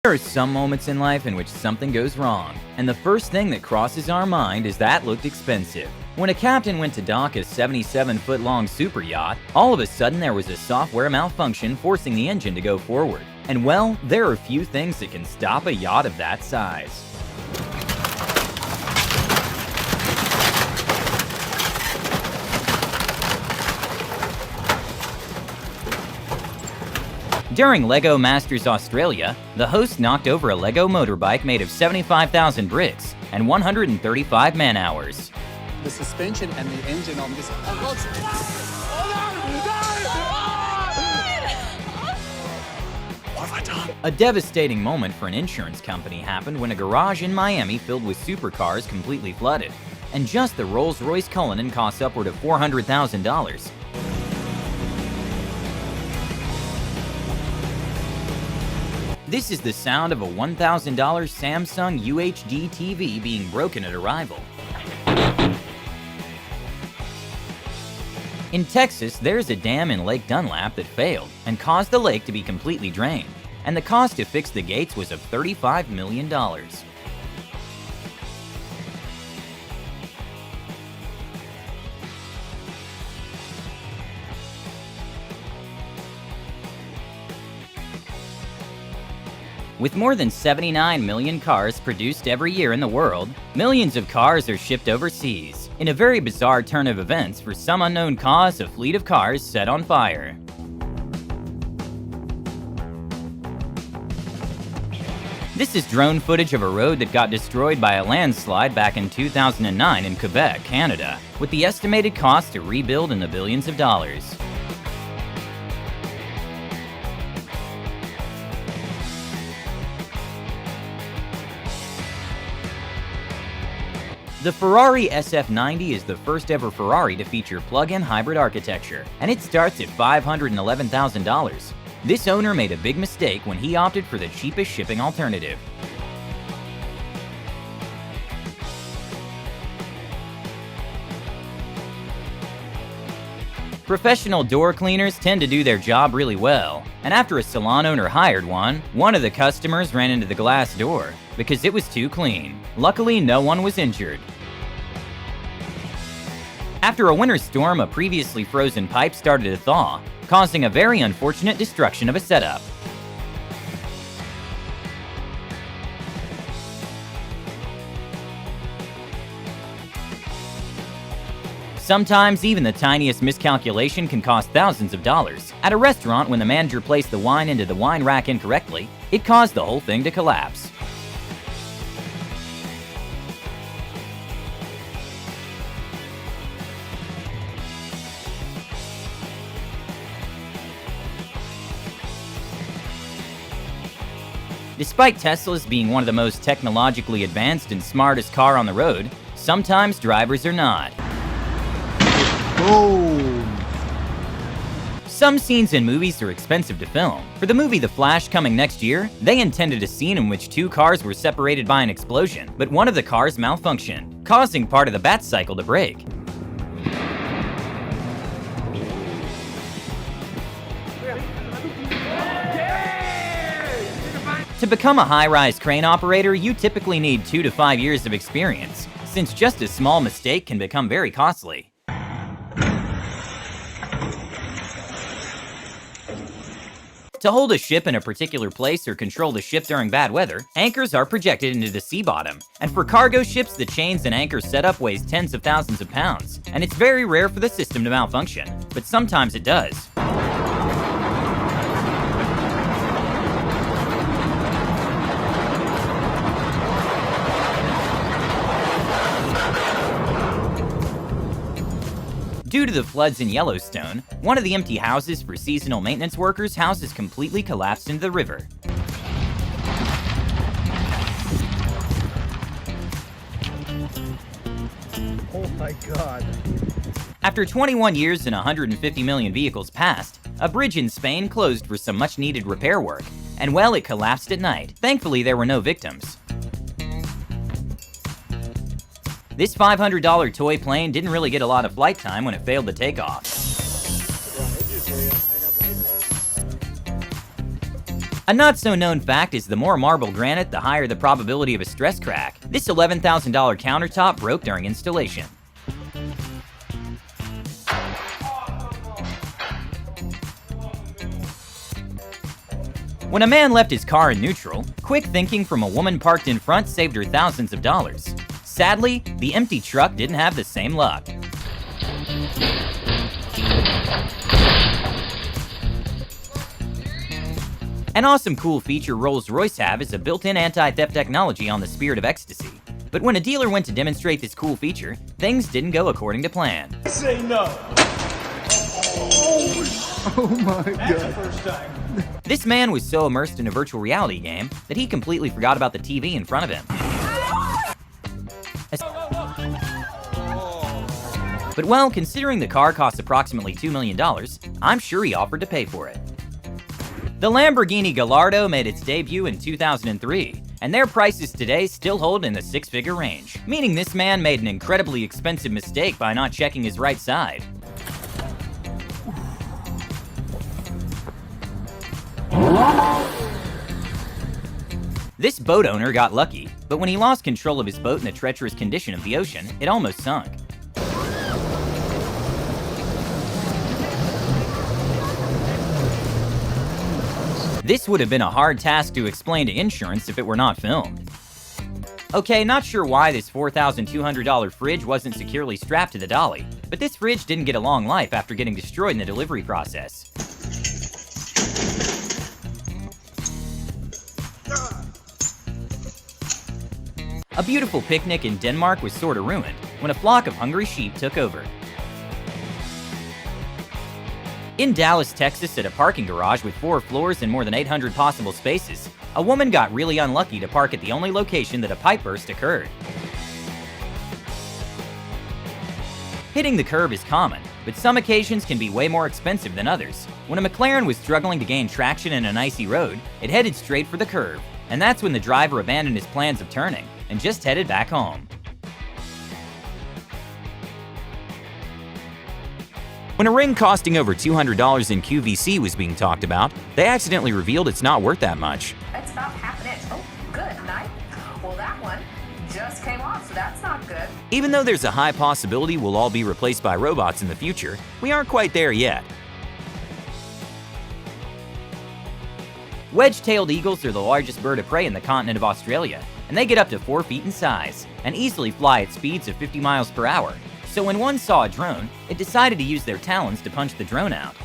There are some moments in life in which something goes wrong, and the first thing that crosses our mind is that looked expensive. When a captain went to dock a 77-foot-long super yacht, all of a sudden there was a software malfunction forcing the engine to go forward. And well, there are few things that can stop a yacht of that size. During LEGO Masters Australia, the host knocked over a LEGO motorbike made of 75,000 bricks and 135 man-hours. The suspension and the engine on this... What have I done? A devastating moment for an insurance company happened when a garage in Miami filled with supercars completely flooded, and just the Rolls-Royce Cullinan cost upward of $400,000. This is the sound of a $1,000 Samsung UHD TV being broken at arrival. In Texas, there's a dam in Lake Dunlap that failed and caused the lake to be completely drained, and the cost to fix the gates was of $35 million. With more than 79 million cars produced every year in the world, millions of cars are shipped overseas. In a very bizarre turn of events, for some unknown cause, a fleet of cars set on fire. This is drone footage of a road that got destroyed by a landslide back in 2009 in Quebec, Canada, with the estimated cost to rebuild in the billions of dollars. The Ferrari SF90 is the first ever Ferrari to feature plug-in hybrid architecture, and it starts at $511,000. This owner made a big mistake when he opted for the cheapest shipping alternative. Professional door cleaners tend to do their job really well, and after a salon owner hired one of the customers ran into the glass door because it was too clean. Luckily, no one was injured. After a winter storm, a previously frozen pipe started to thaw, causing a very unfortunate destruction of a setup. Sometimes even the tiniest miscalculation can cost thousands of dollars. At a restaurant, when the manager placed the wine into the wine rack incorrectly, it caused the whole thing to collapse. Despite Teslas being one of the most technologically advanced and smartest car on the road, sometimes drivers are not. Boom! Some scenes in movies are expensive to film. For the movie The Flash coming next year, they intended a scene in which two cars were separated by an explosion, but one of the cars malfunctioned, causing part of the bat cycle to break. To become a high-rise crane operator, you typically need 2 to 5 years of experience, since just a small mistake can become very costly. To hold a ship in a particular place or control the ship during bad weather, anchors are projected into the sea bottom. And for cargo ships, the chains and anchor setup weighs tens of thousands of pounds, and it's very rare for the system to malfunction, but sometimes it does. Due to the floods in Yellowstone, one of the empty houses for seasonal maintenance workers' house is completely collapsed into the river. Oh my God. After 21 years and 150 million vehicles passed, a bridge in Spain closed for some much-needed repair work, and well, it collapsed at night. Thankfully, there were no victims. This $500 toy plane didn't really get a lot of flight time when it failed to take off. A not-so-known fact is the more marble granite, the higher the probability of a stress crack. This $11,000 countertop broke during installation. When a man left his car in neutral, quick thinking from a woman parked in front saved her thousands of dollars. Sadly, the empty truck didn't have the same luck. An awesome cool feature Rolls-Royce have is a built-in anti-theft technology on the Spirit of Ecstasy. But when a dealer went to demonstrate this cool feature, things didn't go according to plan. Say no. Oh my That's the god. first time. This man was so immersed in a virtual reality game that he completely forgot about the TV in front of him. But well, considering the car cost approximately $2 million, I'm sure he offered to pay for it. The Lamborghini Gallardo made its debut in 2003, and their prices today still hold in the six-figure range, meaning this man made an incredibly expensive mistake by not checking his right side. This boat owner got lucky, but when he lost control of his boat in the treacherous condition of the ocean, it almost sunk. This would have been a hard task to explain to insurance if it were not filmed. Okay, not sure why this $4,200 fridge wasn't securely strapped to the dolly, but this fridge didn't get a long life after getting destroyed in the delivery process. A beautiful picnic in Denmark was sorta ruined when a flock of hungry sheep took over. In Dallas, Texas, at a parking garage with 4 floors and more than 800 possible spaces, a woman got really unlucky to park at the only location that a pipe burst occurred. Hitting the curb is common, but some occasions can be way more expensive than others. When a McLaren was struggling to gain traction in an icy road, it headed straight for the curb, and that's when the driver abandoned his plans of turning and just headed back home. When a ring costing over $200 in QVC was being talked about, they accidentally revealed it's not worth that much. It's about half an inch. Oh, good, nice. Well, that one just came off, so that's not good. Even though there's a high possibility we'll all be replaced by robots in the future, we aren't quite there yet. Wedge-tailed eagles are the largest bird of prey in the continent of Australia, and they get up to 4 feet in size and easily fly at speeds of 50 miles per hour. So when one saw a drone, it decided to use their talons to punch the drone out.